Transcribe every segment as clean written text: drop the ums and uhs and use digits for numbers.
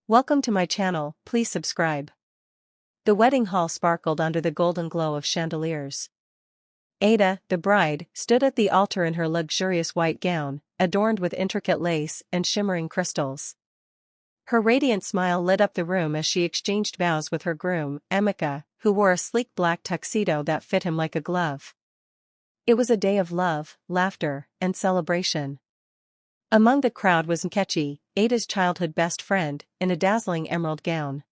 Welcome to my channel, please subscribe. The wedding hall sparkled under the golden glow of chandeliers. Ada, the bride, stood at the altar in her luxurious white gown, adorned with intricate lace and shimmering crystals. Her radiant smile lit up the room as she exchanged vows with her groom, Emeka, who wore a sleek black tuxedo that fit him like a glove. It was a day of love, laughter, and celebration. Among the crowd was Nkechi, Ada's childhood best friend, in a dazzling emerald gown.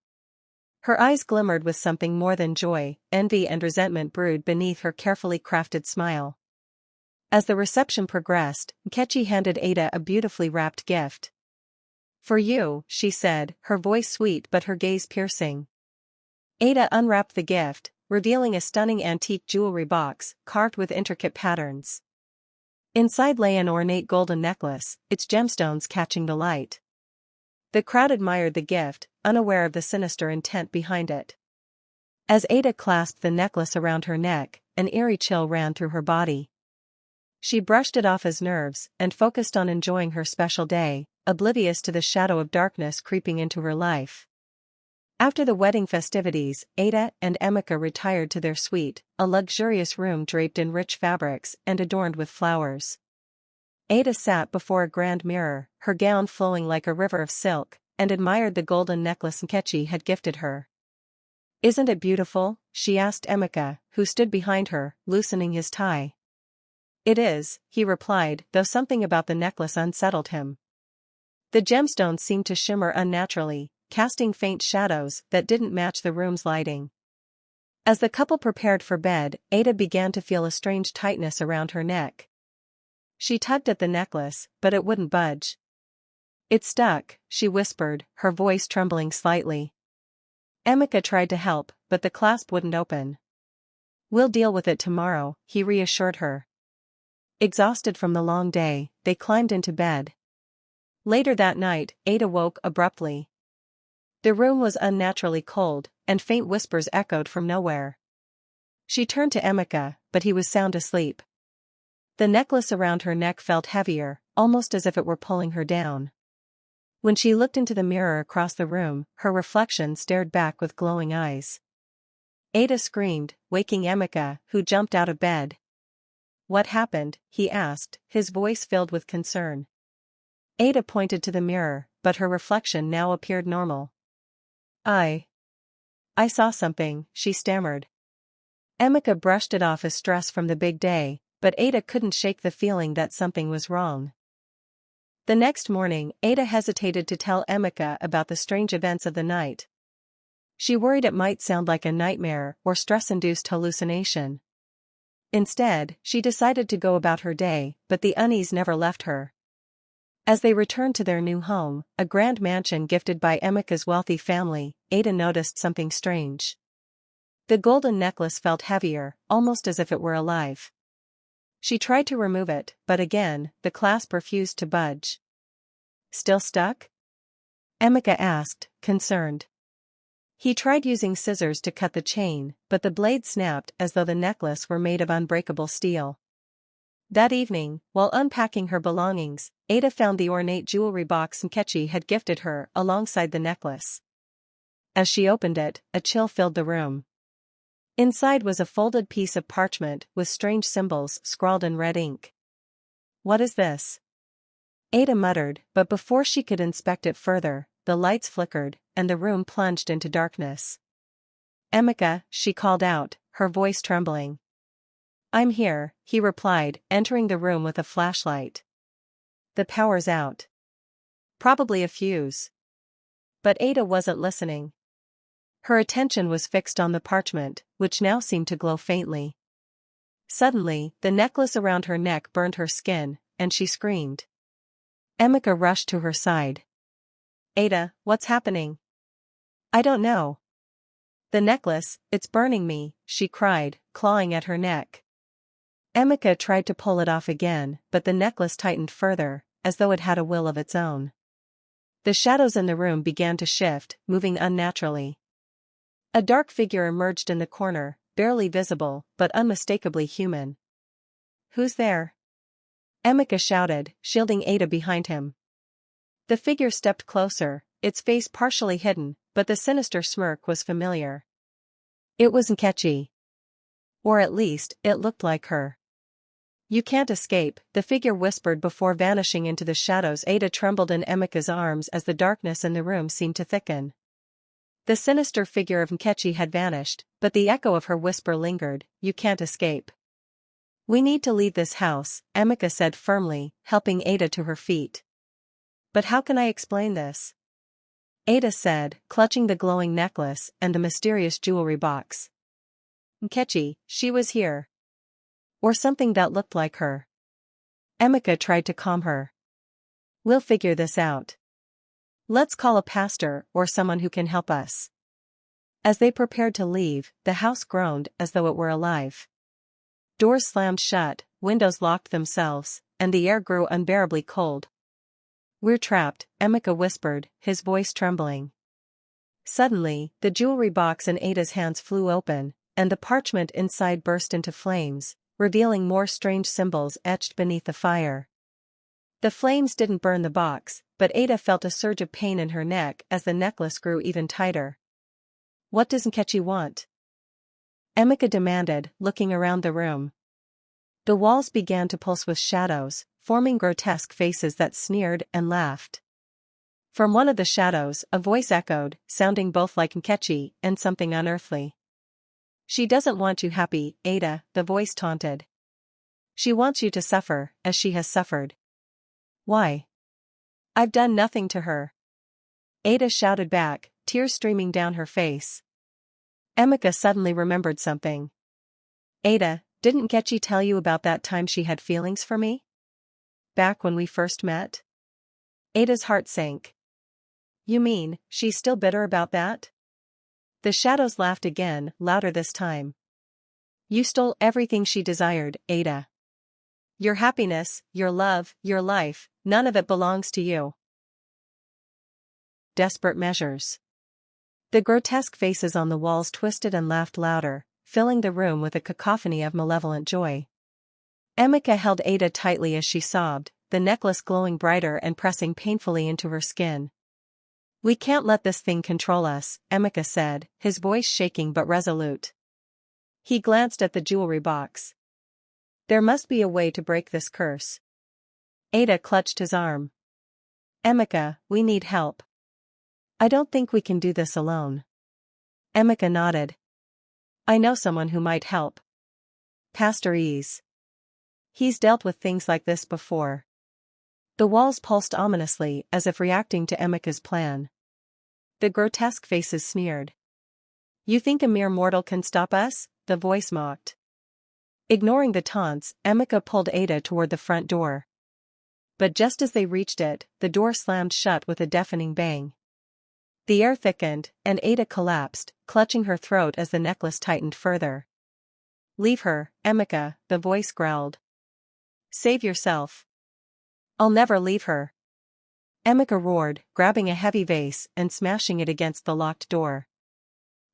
Her eyes glimmered with something more than joy, envy and resentment brewed beneath her carefully crafted smile. As the reception progressed, Nkechi handed Ada a beautifully wrapped gift. "For you," she said, her voice sweet but her gaze piercing. Ada unwrapped the gift, revealing a stunning antique jewelry box, carved with intricate patterns. Inside lay an ornate golden necklace, its gemstones catching the light. The crowd admired the gift, unaware of the sinister intent behind it. As Ada clasped the necklace around her neck, an eerie chill ran through her body. She brushed it off as nerves and focused on enjoying her special day, oblivious to the shadow of darkness creeping into her life. After the wedding festivities, Ada and Emeka retired to their suite, a luxurious room draped in rich fabrics and adorned with flowers. Ada sat before a grand mirror, her gown flowing like a river of silk, and admired the golden necklace Nkechi had gifted her. "Isn't it beautiful?" she asked Emeka, who stood behind her, loosening his tie. "It is," he replied, though something about the necklace unsettled him. The gemstones seemed to shimmer unnaturally, casting faint shadows that didn't match the room's lighting. As the couple prepared for bed, Ada began to feel a strange tightness around her neck. She tugged at the necklace, but it wouldn't budge. "It stuck," she whispered, her voice trembling slightly. Emeka tried to help, but the clasp wouldn't open. "We'll deal with it tomorrow," he reassured her. Exhausted from the long day, they climbed into bed. Later that night, Ada woke abruptly. The room was unnaturally cold, and faint whispers echoed from nowhere. She turned to Emeka, but he was sound asleep. The necklace around her neck felt heavier, almost as if it were pulling her down. When she looked into the mirror across the room, her reflection stared back with glowing eyes. Ada screamed, waking Emeka, who jumped out of bed. "What happened?" he asked, his voice filled with concern. Ada pointed to the mirror, but her reflection now appeared normal. I saw something," she stammered. Emeka brushed it off as stress from the big day, but Ada couldn't shake the feeling that something was wrong. The next morning, Ada hesitated to tell Emeka about the strange events of the night. She worried it might sound like a nightmare or stress-induced hallucination. Instead, she decided to go about her day, but the unease never left her. As they returned to their new home, a grand mansion gifted by Emeka's wealthy family, Ada noticed something strange. The golden necklace felt heavier, almost as if it were alive. She tried to remove it, but again, the clasp refused to budge. "Still stuck?" Emeka asked, concerned. He tried using scissors to cut the chain, but the blade snapped as though the necklace were made of unbreakable steel. That evening, while unpacking her belongings, Ada found the ornate jewelry box Nkechi had gifted her alongside the necklace. As she opened it, a chill filled the room. Inside was a folded piece of parchment with strange symbols scrawled in red ink. "What is this?" Ada muttered, but before she could inspect it further, the lights flickered, and the room plunged into darkness. "Emeka," she called out, her voice trembling. "I'm here," he replied, entering the room with a flashlight. "The power's out." "Probably a fuse." But Ada wasn't listening. Her attention was fixed on the parchment, which now seemed to glow faintly. Suddenly, the necklace around her neck burned her skin, and she screamed. Emeka rushed to her side. "Ada, what's happening?" "I don't know." "The necklace, it's burning me," she cried, clawing at her neck. Emeka tried to pull it off again, but the necklace tightened further, as though it had a will of its own. The shadows in the room began to shift, moving unnaturally. A dark figure emerged in the corner, barely visible, but unmistakably human. "Who's there?" Emeka shouted, shielding Ada behind him. The figure stepped closer, its face partially hidden, but the sinister smirk was familiar. It was Nkechi. Or at least, it looked like her. "You can't escape," the figure whispered before vanishing into the shadows. Ada trembled in Emeka's arms as the darkness in the room seemed to thicken. The sinister figure of Nkechi had vanished, but the echo of her whisper lingered. "You can't escape." "We need to leave this house," Emeka said firmly, helping Ada to her feet. "But how can I explain this?" Ada said, clutching the glowing necklace and the mysterious jewelry box. "Nkechi, she was here. Or something that looked like her." Emeka tried to calm her. "We'll figure this out. Let's call a pastor or someone who can help us." As they prepared to leave, the house groaned as though it were alive. Doors slammed shut, windows locked themselves, and the air grew unbearably cold. "We're trapped," Emeka whispered, his voice trembling. Suddenly, the jewelry box in Ada's hands flew open, and the parchment inside burst into flames, revealing more strange symbols etched beneath the fire. The flames didn't burn the box, but Ada felt a surge of pain in her neck as the necklace grew even tighter. "What does Nkechi want?" Emeka demanded, looking around the room. The walls began to pulse with shadows, forming grotesque faces that sneered and laughed. From one of the shadows, a voice echoed, sounding both like Nkechi and something unearthly. "She doesn't want you happy, Ada," the voice taunted. "She wants you to suffer, as she has suffered." "Why? I've done nothing to her." Ada shouted back, tears streaming down her face. Emeka suddenly remembered something. "Ada, didn't Nkechi tell you about that time she had feelings for me? Back when we first met?" Ada's heart sank. "You mean, she's still bitter about that?" The shadows laughed again, louder this time. "You stole everything she desired, Ada. Your happiness, your love, your life, none of it belongs to you." Desperate measures. The grotesque faces on the walls twisted and laughed louder, filling the room with a cacophony of malevolent joy. Emeka held Ada tightly as she sobbed, the necklace glowing brighter and pressing painfully into her skin. "We can't let this thing control us," Emeka said, his voice shaking but resolute. He glanced at the jewelry box. "There must be a way to break this curse." Ada clutched his arm. "Emeka, we need help." "I don't think we can do this alone." Emeka nodded. "I know someone who might help. Pastor Ease. He's dealt with things like this before." The walls pulsed ominously as if reacting to Emeka's plan. The grotesque faces sneered. "You think a mere mortal can stop us?" the voice mocked. Ignoring the taunts, Emeka pulled Ada toward the front door. But just as they reached it, the door slammed shut with a deafening bang. The air thickened, and Ada collapsed, clutching her throat as the necklace tightened further. "Leave her, Emeka," the voice growled. "Save yourself." "I'll never leave her." Emeka roared, grabbing a heavy vase and smashing it against the locked door.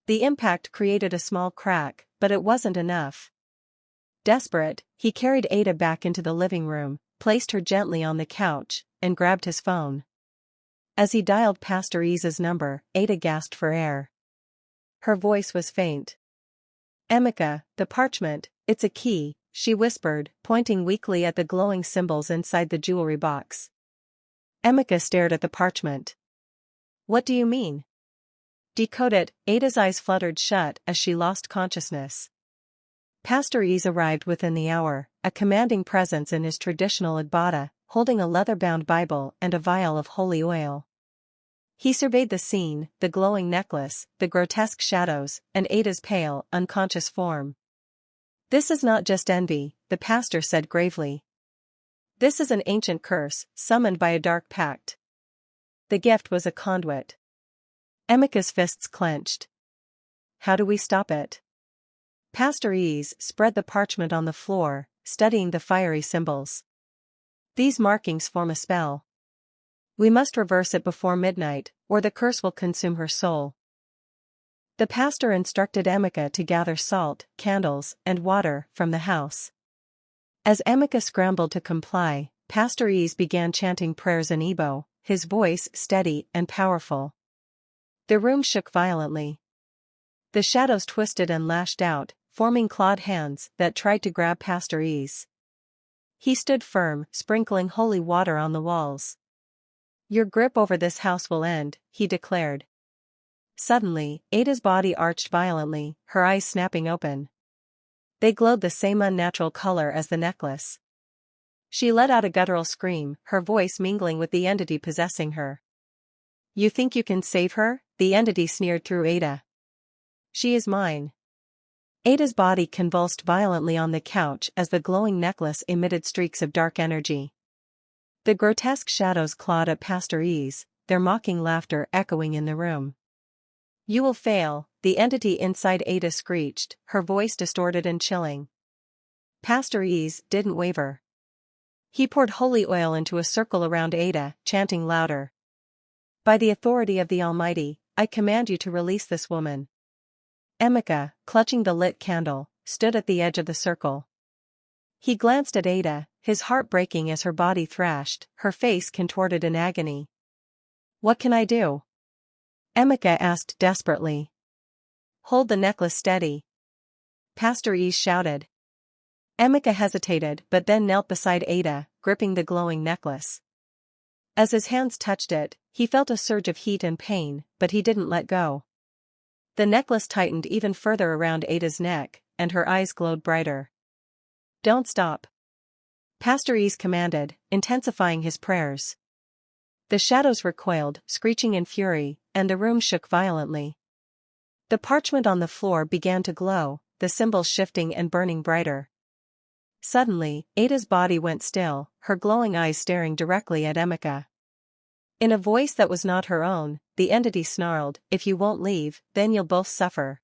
The impact created a small crack, but it wasn't enough. Desperate, he carried Ada back into the living room, placed her gently on the couch, and grabbed his phone. As he dialed Pastor Ease's number, Ada gasped for air. Her voice was faint. "Emeka, the parchment, it's a key," she whispered, pointing weakly at the glowing symbols inside the jewelry box. Emeka stared at the parchment. "What do you mean?" "Decode it." Ada's eyes fluttered shut as she lost consciousness. Pastor Ease arrived within the hour, a commanding presence in his traditional agbada, holding a leather-bound Bible and a vial of holy oil. He surveyed the scene, the glowing necklace, the grotesque shadows, and Ada's pale, unconscious form. "This is not just envy," the pastor said gravely. "This is an ancient curse, summoned by a dark pact." The gift was a conduit. Emeka's fists clenched. "How do we stop it?" Pastor Ease spread the parchment on the floor, studying the fiery symbols. "These markings form a spell. We must reverse it before midnight, or the curse will consume her soul." The pastor instructed Emeka to gather salt, candles, and water from the house. As Emeka scrambled to comply, Pastor Ease began chanting prayers in Igbo, his voice steady and powerful. The room shook violently. The shadows twisted and lashed out, forming clawed hands that tried to grab Pastor Ease. He stood firm, sprinkling holy water on the walls. "Your grip over this house will end," he declared. Suddenly, Ada's body arched violently, her eyes snapping open. They glowed the same unnatural color as the necklace. She let out a guttural scream, her voice mingling with the entity possessing her. "You think you can save her?" the entity sneered through Ada. "She is mine." Ada's body convulsed violently on the couch as the glowing necklace emitted streaks of dark energy. The grotesque shadows clawed at Pastor Ease, their mocking laughter echoing in the room. "You will fail," the entity inside Ada screeched, her voice distorted and chilling. Pastor Ease didn't waver. He poured holy oil into a circle around Ada, chanting louder. "By the authority of the Almighty, I command you to release this woman." Emeka, clutching the lit candle, stood at the edge of the circle. He glanced at Ada, his heart breaking as her body thrashed, her face contorted in agony. "What can I do?" Emeka asked desperately. "Hold the necklace steady," Pastor Ease shouted. Emeka hesitated but then knelt beside Ada, gripping the glowing necklace. As his hands touched it, he felt a surge of heat and pain, but he didn't let go. The necklace tightened even further around Ada's neck, and her eyes glowed brighter. "Don't stop," Pastor Ease commanded, intensifying his prayers. The shadows recoiled, screeching in fury, and the room shook violently. The parchment on the floor began to glow, the symbols shifting and burning brighter. Suddenly, Ada's body went still, her glowing eyes staring directly at Emeka. In a voice that was not her own, the entity snarled, "If you won't leave, then you'll both suffer."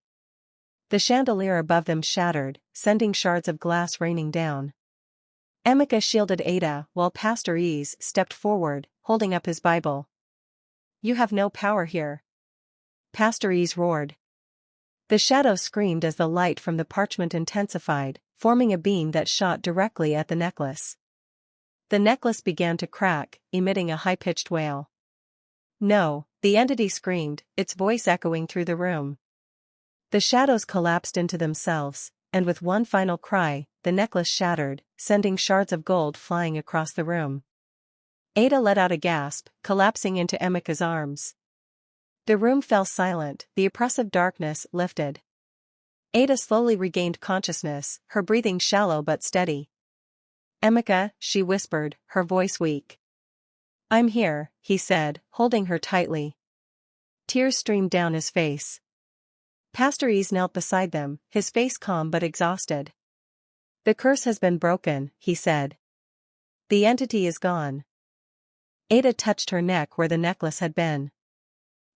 The chandelier above them shattered, sending shards of glass raining down. Emeka shielded Ada while Pastor Ease stepped forward, holding up his Bible. "You have no power here," Pastor Ease roared. The shadows screamed as the light from the parchment intensified, forming a beam that shot directly at the necklace. The necklace began to crack, emitting a high-pitched wail. "No," the entity screamed, its voice echoing through the room. The shadows collapsed into themselves, and with one final cry, the necklace shattered, sending shards of gold flying across the room. Ada let out a gasp, collapsing into Emeka's arms. The room fell silent, the oppressive darkness lifted. Ada slowly regained consciousness, her breathing shallow but steady. "Emeka," she whispered, her voice weak. "I'm here," he said, holding her tightly. Tears streamed down his face. Pastor Ease knelt beside them, his face calm but exhausted. "The curse has been broken," he said. "The entity is gone." Ada touched her neck where the necklace had been.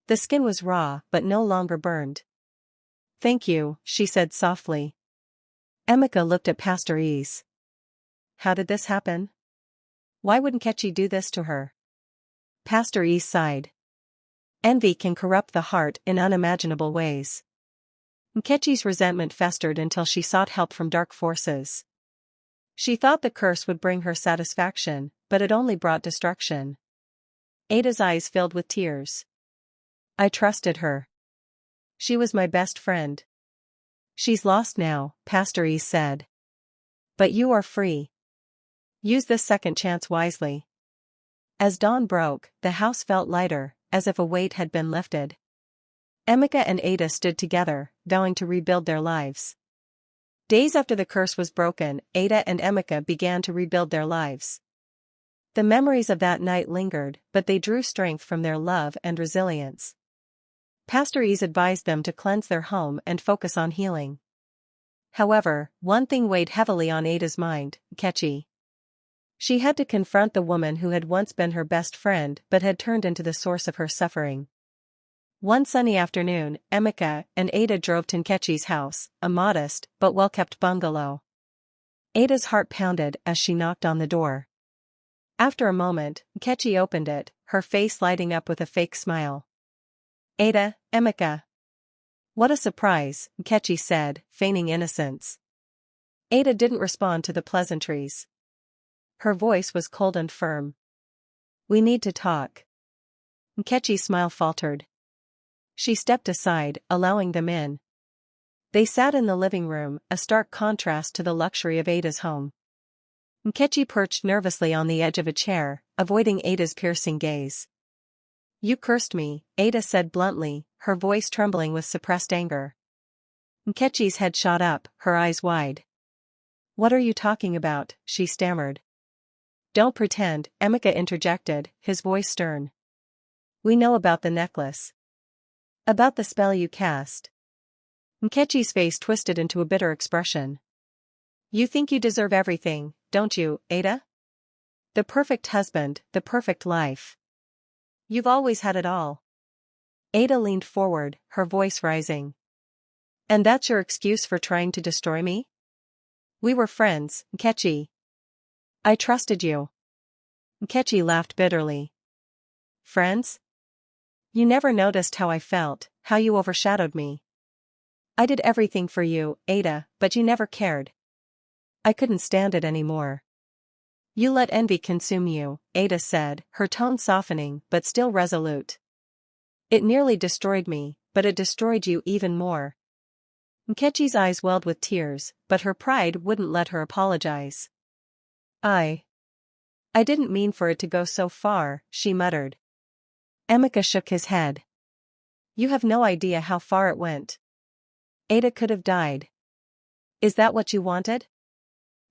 The skin was raw, but no longer burned. "Thank you," she said softly. Emeka looked at Pastor Ease. "How did this happen? Why would Nkechi do this to her?" Pastor Ease sighed. "Envy can corrupt the heart in unimaginable ways." Nkechi's resentment festered until she sought help from dark forces. She thought the curse would bring her satisfaction, but it only brought destruction. Ada's eyes filled with tears. "I trusted her. She was my best friend." "She's lost now," Pastor Ease said. "But you are free. Use this second chance wisely." As dawn broke, the house felt lighter, as if a weight had been lifted. Emeka and Ada stood together, vowing to rebuild their lives. Days after the curse was broken, Ada and Emeka began to rebuild their lives. The memories of that night lingered, but they drew strength from their love and resilience. Pastor Ease advised them to cleanse their home and focus on healing. However, one thing weighed heavily on Ada's mind: Nkechi. She had to confront the woman who had once been her best friend but had turned into the source of her suffering. One sunny afternoon, Emeka and Ada drove to Nkechi's house, a modest but well-kept bungalow. Ada's heart pounded as she knocked on the door. After a moment, Nkechi opened it, her face lighting up with a fake smile. "Ada, Emeka." "What a surprise," Nkechi said, feigning innocence. Ada didn't respond to the pleasantries. Her voice was cold and firm. "We need to talk." Nkechi's smile faltered. She stepped aside, allowing them in. They sat in the living room, a stark contrast to the luxury of Ada's home. Nkechi perched nervously on the edge of a chair, avoiding Ada's piercing gaze. "You cursed me," Ada said bluntly, her voice trembling with suppressed anger. Nkechi's head shot up, her eyes wide. "What are you talking about?" she stammered. "Don't pretend," Emeka interjected, his voice stern. "We know about the necklace. About the spell you cast." Nkechi's face twisted into a bitter expression. "You think you deserve everything, don't you, Ada? The perfect husband, the perfect life. You've always had it all." Ada leaned forward, her voice rising. "And that's your excuse for trying to destroy me? We were friends, Nkechi. I trusted you." Nkechi laughed bitterly. "Friends? You never noticed how I felt, how you overshadowed me. I did everything for you, Ada, but you never cared. I couldn't stand it anymore." "You let envy consume you," Ada said, her tone softening but still resolute. "It nearly destroyed me, but it destroyed you even more." Nkechi's eyes welled with tears, but her pride wouldn't let her apologize. I didn't mean for it to go so far," she muttered. Emeka shook his head. "You have no idea how far it went. Ada could have died." "Is that what you wanted?"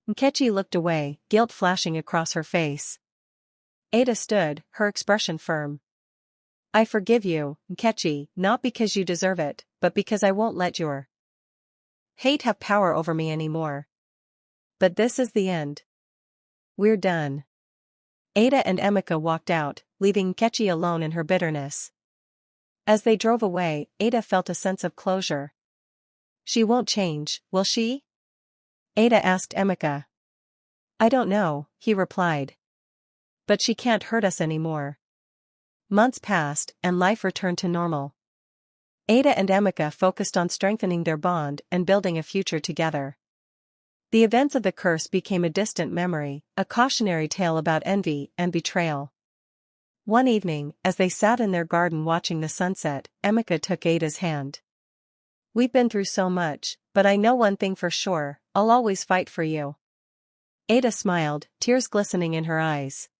Nkechi looked away, guilt flashing across her face. Ada stood, her expression firm. "I forgive you, Nkechi, not because you deserve it, but because I won't let your hate have power over me anymore. But this is the end. We're done." Ada and Emeka walked out, leaving Nkechi alone in her bitterness. As they drove away, Ada felt a sense of closure. "She won't change, will she?" Ada asked Emeka. "I don't know," he replied. "But she can't hurt us anymore." Months passed, and life returned to normal. Ada and Emeka focused on strengthening their bond and building a future together. The events of the curse became a distant memory, a cautionary tale about envy and betrayal. One evening, as they sat in their garden watching the sunset, Emeka took Ada's hand. "We've been through so much, but I know one thing for sure, I'll always fight for you." Ada smiled, tears glistening in her eyes.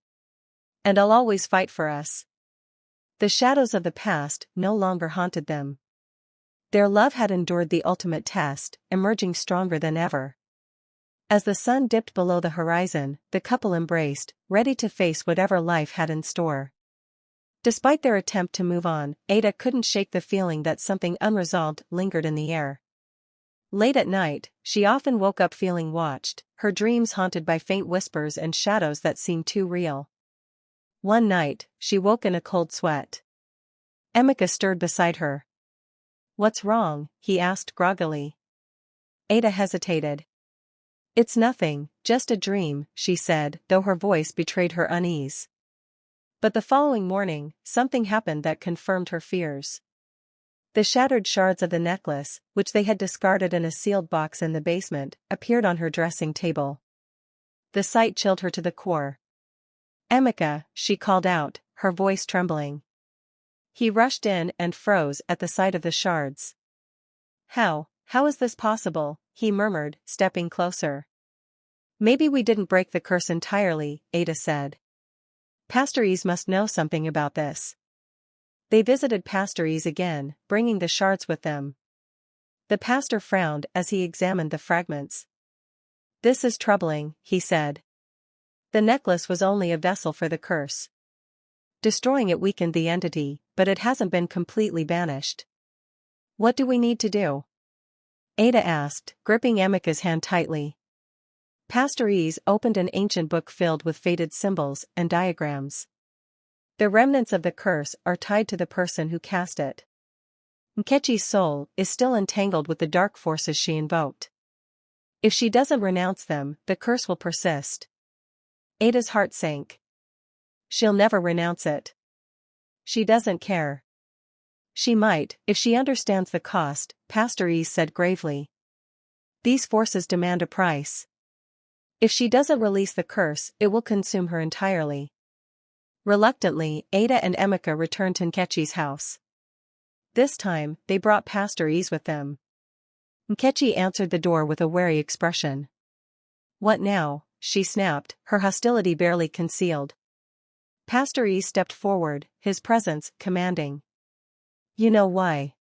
"And I'll always fight for us." The shadows of the past no longer haunted them. Their love had endured the ultimate test, emerging stronger than ever. As the sun dipped below the horizon, the couple embraced, ready to face whatever life had in store. Despite their attempt to move on, Ada couldn't shake the feeling that something unresolved lingered in the air. Late at night, she often woke up feeling watched, her dreams haunted by faint whispers and shadows that seemed too real. One night, she woke in a cold sweat. Emeka stirred beside her. "What's wrong?" he asked groggily. Ada hesitated. "It's nothing, just a dream," she said, though her voice betrayed her unease. But the following morning, something happened that confirmed her fears. The shattered shards of the necklace, which they had discarded in a sealed box in the basement, appeared on her dressing table. The sight chilled her to the core. "Emeka," she called out, her voice trembling. He rushed in and froze at the sight of the shards. How is this possible?" he murmured, stepping closer. "Maybe we didn't break the curse entirely," Ada said. "Pastor Ease must know something about this." They visited Pastor Ease again, bringing the shards with them. The pastor frowned as he examined the fragments. "This is troubling," he said. "The necklace was only a vessel for the curse. Destroying it weakened the entity, but it hasn't been completely banished. What do we need to do?" Ada asked, gripping Emeka's hand tightly. Pastor Ease opened an ancient book filled with faded symbols and diagrams. "The remnants of the curse are tied to the person who cast it. Nkechi's soul is still entangled with the dark forces she invoked. If she doesn't renounce them, the curse will persist." Ada's heart sank. "She'll never renounce it. She doesn't care." "She might, if she understands the cost," Pastor Ease said gravely. "These forces demand a price. If she doesn't release the curse, it will consume her entirely." Reluctantly, Ada and Emeka returned to Nkechi's house. This time, they brought Pastor Ease with them. Nkechi answered the door with a wary expression. "What now?" she snapped, her hostility barely concealed. Pastor Ease stepped forward, his presence commanding. "You know why.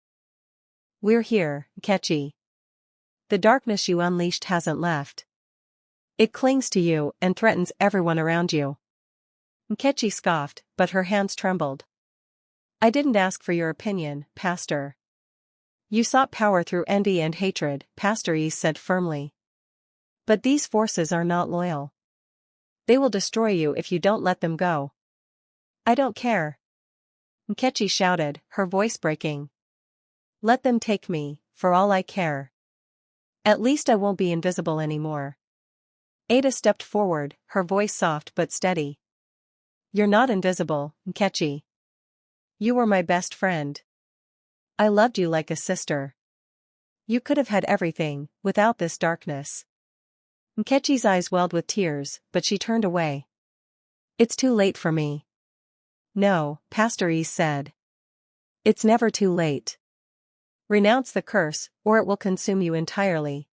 We're here, Nkechi. The darkness you unleashed hasn't left. It clings to you and threatens everyone around you." Nkechi scoffed, but her hands trembled. "I didn't ask for your opinion, Pastor. You sought power through envy and hatred," Pastor Ease said firmly. "But these forces are not loyal. They will destroy you if you don't let them go." "I don't care," Nkechi shouted, her voice breaking. "Let them take me, for all I care. At least I won't be invisible anymore." Ada stepped forward, her voice soft but steady. "You're not invisible, Nkechi. You were my best friend. I loved you like a sister. You could have had everything, without this darkness." Nkechi's eyes welled with tears, but she turned away. "It's too late for me." "No," Pastor Ease said. "It's never too late. Renounce the curse, or it will consume you entirely."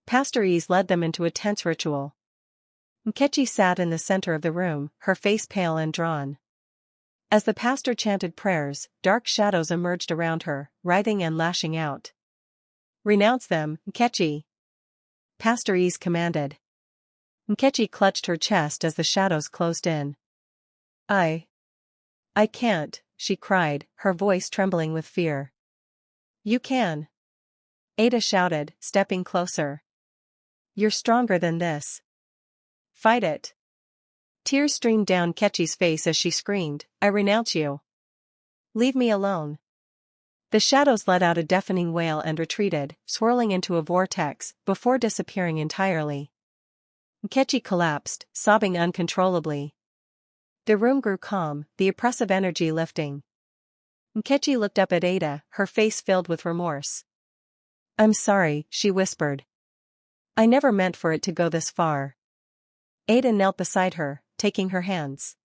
Pastor Ease led them into a tense ritual. Nkechi sat in the center of the room, her face pale and drawn. As the pastor chanted prayers, dark shadows emerged around her, writhing and lashing out. "Renounce them, Nkechi," Pastor Ease commanded. Nkechi clutched her chest as the shadows closed in. I can't," she cried, her voice trembling with fear. "You can," Ada shouted, stepping closer. "You're stronger than this. Fight it." Tears streamed down Nkechi's face as she screamed, "I renounce you. Leave me alone." The shadows let out a deafening wail and retreated, swirling into a vortex, before disappearing entirely. Nkechi collapsed, sobbing uncontrollably. The room grew calm, the oppressive energy lifting. Nkechi looked up at Ada, her face filled with remorse. "I'm sorry," she whispered. "I never meant for it to go this far." Ada knelt beside her, taking her hands.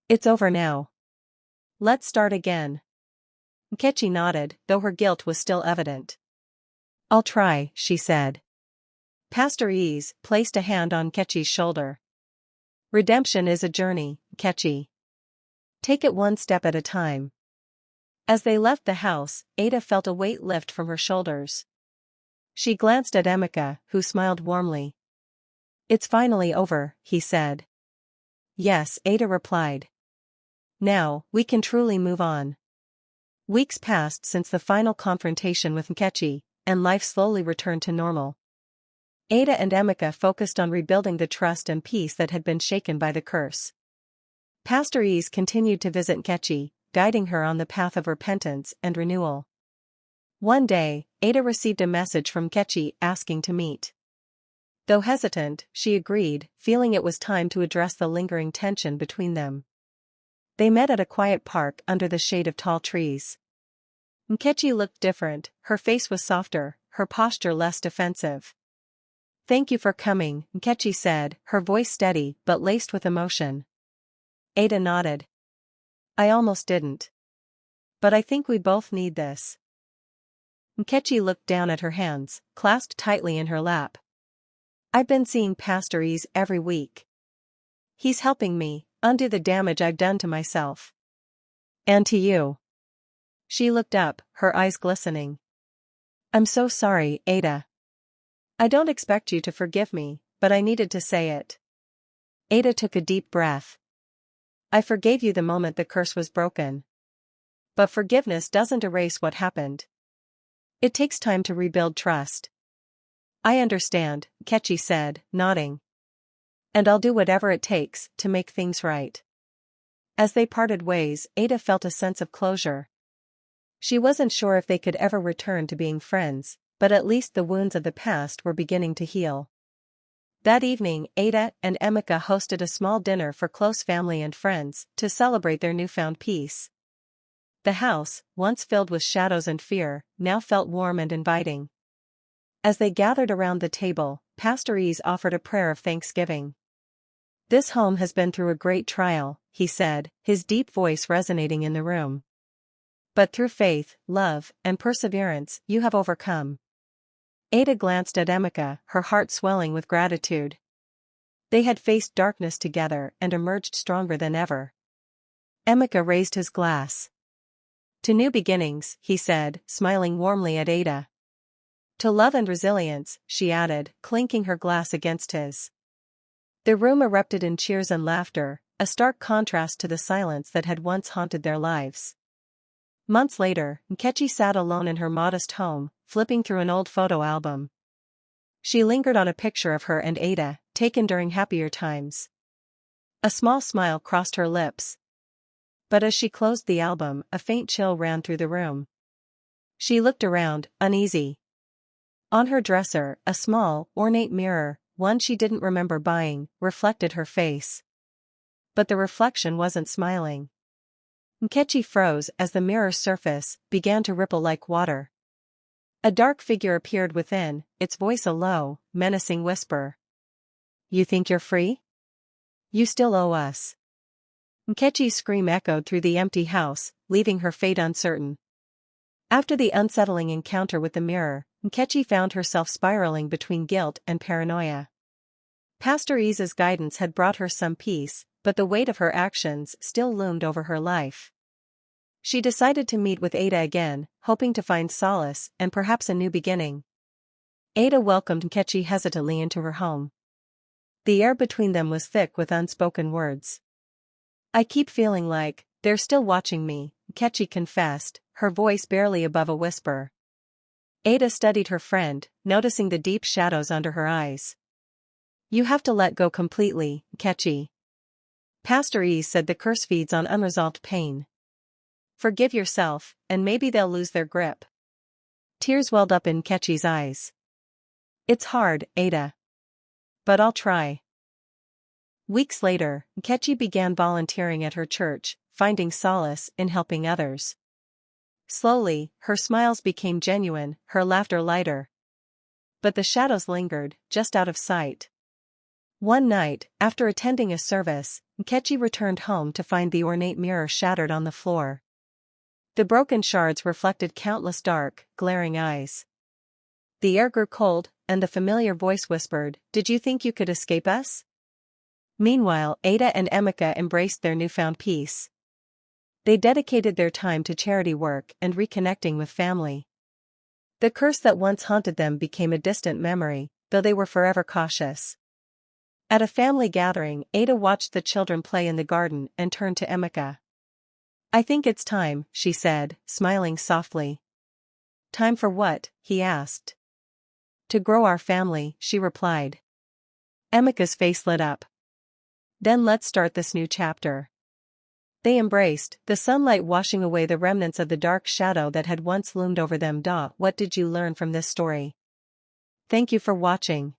"It's over now. Let's start again." Nkechi nodded, though her guilt was still evident. "I'll try," she said. Pastor Ease placed a hand on Nkechi's shoulder. "Redemption is a journey, Nkechi. Take it one step at a time." As they left the house, Ada felt a weight lift from her shoulders. She glanced at Emeka, who smiled warmly. "It's finally over," he said. "Yes," Ada replied. "Now, we can truly move on." Weeks passed since the final confrontation with Nkechi, and life slowly returned to normal. Ada and Emeka focused on rebuilding the trust and peace that had been shaken by the curse. Pastor Ease continued to visit Nkechi, guiding her on the path of repentance and renewal. One day, Ada received a message from Nkechi asking to meet. Though hesitant, she agreed, feeling it was time to address the lingering tension between them. They met at a quiet park under the shade of tall trees. Nkechi looked different, her face was softer, her posture less defensive. "Thank you for coming," Nkechi said, her voice steady but laced with emotion. Ada nodded. "I almost didn't. But I think we both need this." Nkechi looked down at her hands, clasped tightly in her lap. "I've been seeing Pastor Ease every week. He's helping me undo the damage I've done to myself. And to you." She looked up, her eyes glistening. "I'm so sorry, Ada. I don't expect you to forgive me, but I needed to say it." Ada took a deep breath. "I forgave you the moment the curse was broken. But forgiveness doesn't erase what happened. It takes time to rebuild trust." "I understand," Nkechi said, nodding. "And I'll do whatever it takes to make things right." As they parted ways, Ada felt a sense of closure. She wasn't sure if they could ever return to being friends, but at least the wounds of the past were beginning to heal. That evening, Ada and Emeka hosted a small dinner for close family and friends to celebrate their newfound peace. The house, once filled with shadows and fear, now felt warm and inviting. As they gathered around the table, Pastor Ease offered a prayer of thanksgiving. This home has been through a great trial, he said, his deep voice resonating in the room. But through faith, love, and perseverance, you have overcome. Ada glanced at Emeka, her heart swelling with gratitude. They had faced darkness together and emerged stronger than ever. Emeka raised his glass. To new beginnings, he said, smiling warmly at Ada. To love and resilience, she added, clinking her glass against his. The room erupted in cheers and laughter, a stark contrast to the silence that had once haunted their lives. Months later, Nkechi sat alone in her modest home, flipping through an old photo album. She lingered on a picture of her and Ada, taken during happier times. A small smile crossed her lips. But as she closed the album, a faint chill ran through the room. She looked around, uneasy. On her dresser, a small, ornate mirror, one she didn't remember buying, reflected her face. But the reflection wasn't smiling. Nkechi froze as the mirror's surface began to ripple like water. A dark figure appeared within, its voice a low, menacing whisper. You think you're free? You still owe us. Nkechi's scream echoed through the empty house, leaving her fate uncertain. After the unsettling encounter with the mirror, Nkechi found herself spiraling between guilt and paranoia. Pastor Isa's guidance had brought her some peace, but the weight of her actions still loomed over her life. She decided to meet with Ada again, hoping to find solace and perhaps a new beginning. Ada welcomed Nkechi hesitantly into her home. The air between them was thick with unspoken words. I keep feeling like they're still watching me, Nkechi confessed, her voice barely above a whisper. Ada studied her friend, noticing the deep shadows under her eyes. You have to let go completely, Nkechi. Pastor Isa said the curse feeds on unresolved pain. Forgive yourself, and maybe they'll lose their grip. Tears welled up in Nkechi's eyes. It's hard, Ada. But I'll try. Weeks later, Nkechi began volunteering at her church, finding solace in helping others. Slowly, her smiles became genuine, her laughter lighter. But the shadows lingered, just out of sight. One night, after attending a service, Nkechi returned home to find the ornate mirror shattered on the floor. The broken shards reflected countless dark, glaring eyes. The air grew cold, and the familiar voice whispered, "Did you think you could escape us?" Meanwhile, Ada and Emeka embraced their newfound peace. They dedicated their time to charity work and reconnecting with family. The curse that once haunted them became a distant memory, though they were forever cautious. At a family gathering, Ada watched the children play in the garden and turned to Emeka. I think it's time, she said, smiling softly. Time for what? He asked. To grow our family, she replied. Emeka's face lit up. Then let's start this new chapter. They embraced, the sunlight washing away the remnants of the dark shadow that had once loomed over them. What did you learn from this story? Thank you for watching.